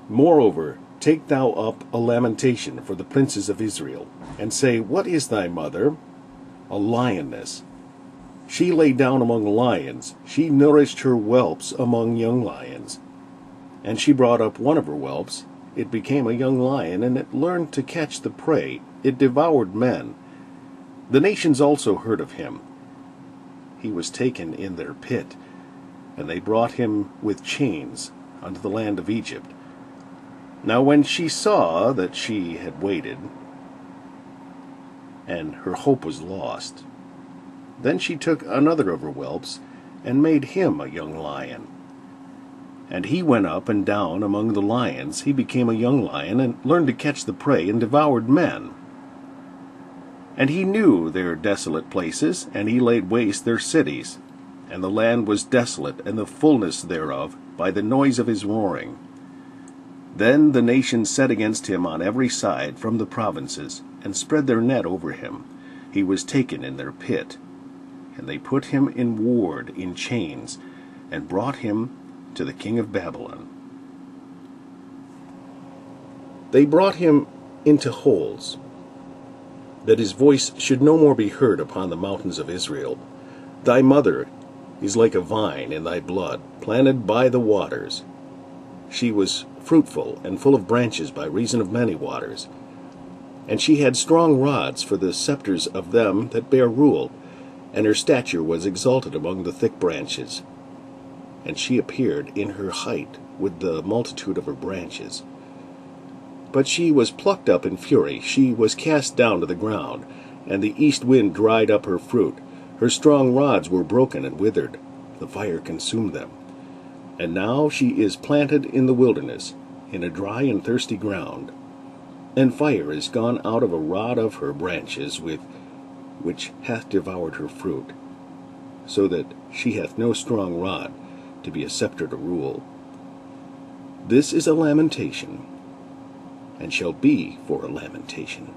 Moreover, take thou up a lamentation for the princes of Israel, and say, What is thy mother? A lioness. She lay down among lions, she nourished her whelps among young lions. And she brought up one of her whelps, it became a young lion, and it learned to catch the prey, it devoured men. The nations also heard of him. He was taken in their pit, and they brought him with chains unto the land of Egypt. Now when she saw that she had waited, and her hope was lost, then she took another of her whelps, and made him a young lion. And he went up and down among the lions, he became a young lion, and learned to catch the prey, and devoured men. And he knew their desolate places, and he laid waste their cities. And the land was desolate, and the fulness thereof, by the noise of his roaring. Then the nations set against him on every side from the provinces, and spread their net over him. He was taken in their pit. And they put him in ward in chains, and brought him to the king of Babylon. They brought him into holes, that his voice should no more be heard upon the mountains of Israel. Thy mother is like a vine in thy blood, planted by the waters. She was fruitful and full of branches by reason of many waters. And she had strong rods for the scepters of them that bear rule, and her stature was exalted among the thick branches. And she appeared in her height with the multitude of her branches. But she was plucked up in fury, she was cast down to the ground, and the east wind dried up her fruit. Her strong rods were broken and withered, the fire consumed them. And now she is planted in the wilderness, in a dry and thirsty ground. And fire is gone out of a rod of her branches, with which hath devoured her fruit, so that she hath no strong rod to be a scepter to rule. This is a lamentation, and shall be for a lamentation.